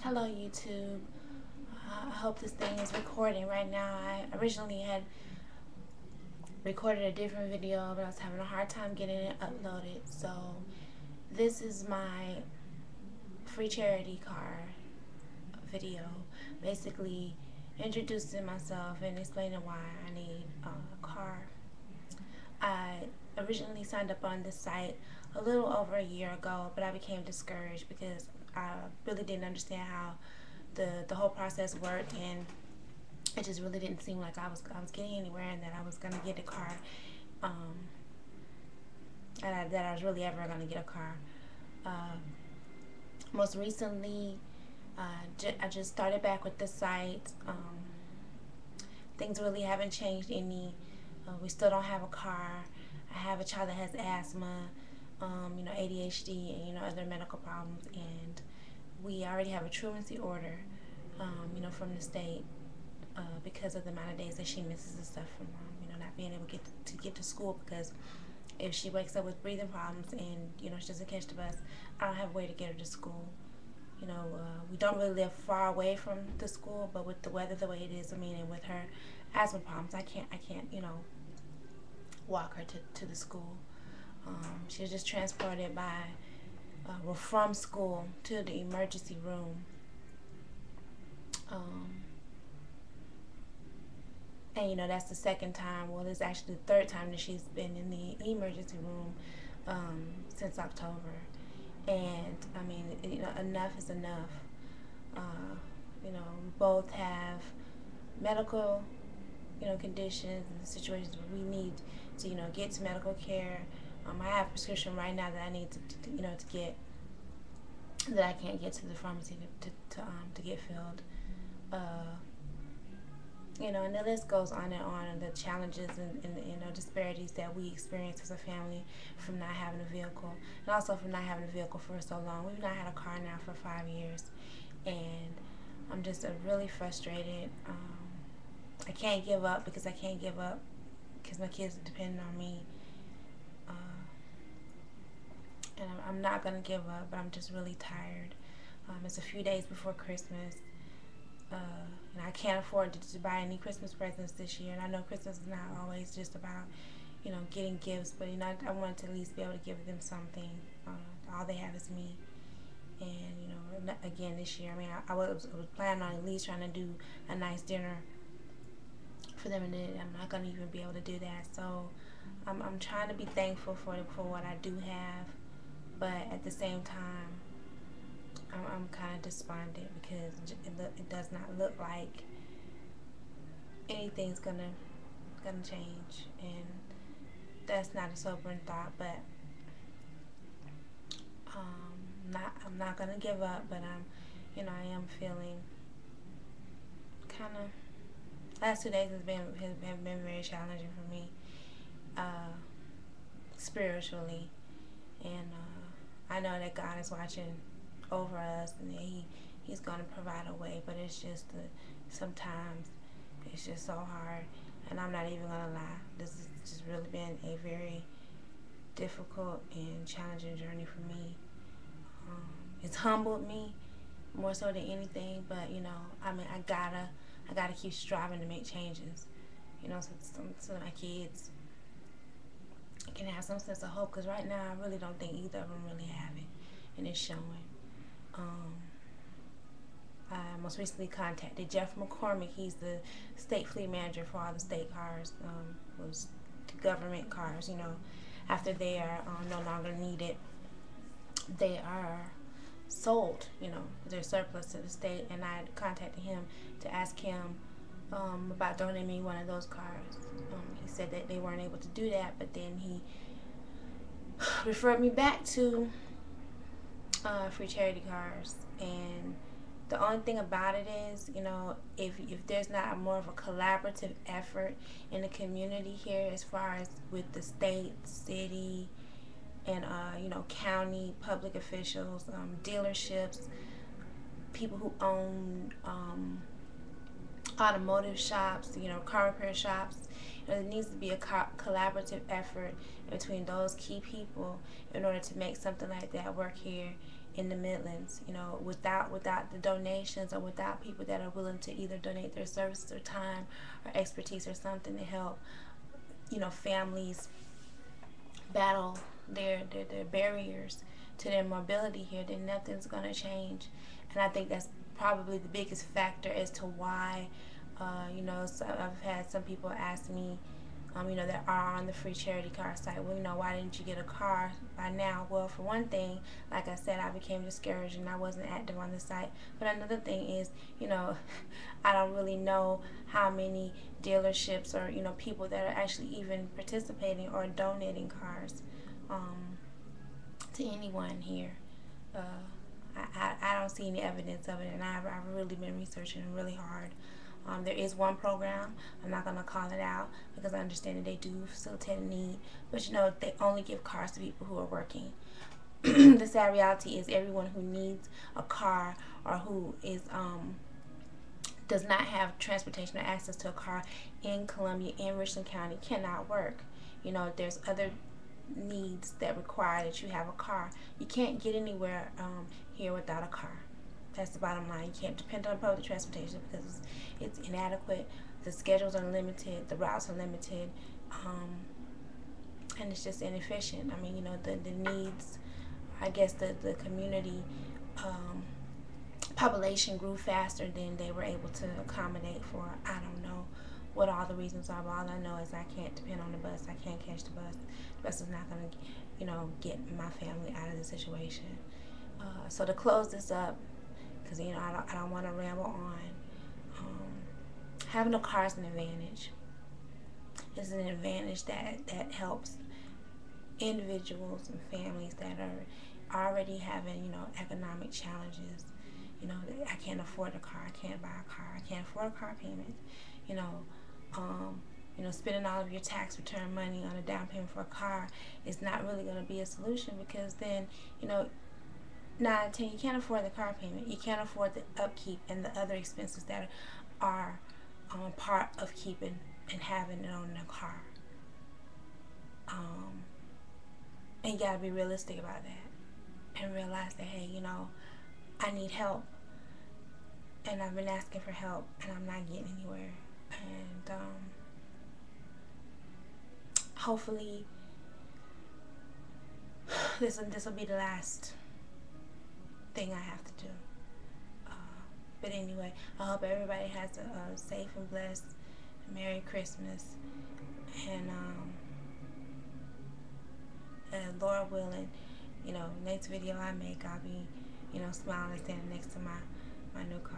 Hello YouTube. I hope this thing is recording right now. I originally had recorded a different video, but I was having a hard time getting it uploaded. So this is my free charity car video, basically introducing myself and explaining why I need a car. I originally signed up on this site a little over a year ago, but I became discouraged because I really didn't understand how the whole process worked, and it just really didn't seem like I was getting anywhere, and that I was gonna get a car, um, that I was really ever gonna get a car. Uh, Most recently, I just started back with the site. Things really haven't changed any. We still don't have a car. I have a child that has asthma, ADHD, and other medical problems, and we already have a truancy order, from the state, because of the amount of days that she misses and stuff from, not being able to get to school, because if she wakes up with breathing problems and, she doesn't catch the bus, I don't have a way to get her to school. We don't really live far away from the school, but with the weather the way it is, and with her asthma problems, I can't, walk her to the school. She was just transported from school to the emergency room. And that's the second time. Well, it's actually the third time that she's been in the emergency room since October. And enough is enough. We both have medical, conditions and situations where we need to, get to medical care. I have a prescription right now that I need to get, that I can't get to the pharmacy to get filled. And the list goes on and on, and the challenges and disparities that we experience as a family from not having a vehicle, and also from not having a vehicle for so long. We've not had a car now for 5 years, and I'm just really frustrated. I can't give up because my kids are depending on me, and I'm not gonna give up, but I'm just really tired. It's a few days before Christmas. And I can't afford to buy any Christmas presents this year. And I know Christmas is not always just about, getting gifts, but I wanted to at least be able to give them something. All they have is me. And again this year, I was planning on at least trying to do a nice dinner for them, and I'm not gonna even be able to do that. So I'm trying to be thankful for what I do have, but at the same time, I'm kind of despondent because it does not look like anything's gonna change, and that's not a sobering thought. But I'm not gonna give up. But I am feeling kind of. Last 2 days have been very challenging for me, spiritually, and I know that God is watching over us, and he's going to provide a way, but it's just sometimes it's just so hard, and I'm not even going to lie, this has just really been a very difficult and challenging journey for me. It's humbled me more so than anything, but I gotta keep striving to make changes, so my kids can have some sense of hope, because right now I really don't think either of them really have it, and it's showing. I most recently contacted Jeff McCormick. He's the state fleet manager for all the state cars, those government cars. After they are no longer needed, they are sold. They're surplus to the state, and I contacted him to ask him about donating me one of those cars. He said that they weren't able to do that, but then he referred me back to free charity cars. And the only thing about it is, if there's not more of a collaborative effort in the community here, as far as with the state, city, and county public officials, dealerships, people who own automotive shops, car repair shops. There needs to be a collaborative effort between those key people in order to make something like that work here in the Midlands. You know, without the donations, or without people that are willing to either donate their services or time or expertise or something to help, you know, families battle their barriers to their mobility here, then nothing's going to change. And I think that's probably the biggest factor as to why, you know, so I've had some people ask me, you know, that are on the free charity car site, well, you know, why didn't you get a car by now? Well, for one thing, like I said, I became discouraged and I wasn't active on the site. But another thing is, you know, I don't really know how many dealerships or, you know, people that are actually even participating or donating cars to anyone here. Uh, I don't see any evidence of it, and I've really been researching really hard. There is one program, I'm not going to call it out because I understand that they do facilitate a need, but you know, they only give cars to people who are working. The sad reality is everyone who needs a car or who is does not have transportation or access to a car in Columbia, in Richland County, cannot work. You know, there's other needs that require that you have a car. You can't get anywhere here without a car. That's the bottom line. You can't depend on public transportation because it's inadequate. The schedules are limited. The routes are limited. And it's just inefficient. I mean, you know, the needs, I guess the community population grew faster than they were able to accommodate for. I don't know what all the reasons are, but all I know is I can't depend on the bus. I can't catch the bus. The bus is not going to, you know, get my family out of the situation. So to close this up, because, you know, I don't want to ramble on, having a car is an advantage. It's an advantage that helps individuals and families that are already having, you know, economic challenges. You know, I can't afford a car. I can't buy a car. I can't afford a car payment. You know, spending all of your tax return money on a down payment for a car is not really going to be a solution, because then, you know, 9 out of 10, you can't afford the car payment. You can't afford the upkeep and the other expenses that are part of keeping and having and owning a car. And you got to be realistic about that and realize that, hey, you know, I need help. And I've been asking for help and I'm not getting anywhere. And hopefully this will be the last thing I have to do. But anyway, I hope everybody has a safe and blessed Merry Christmas. And Lord willing, you know, next video I make, I'll be, you know, smiling and standing next to my new car.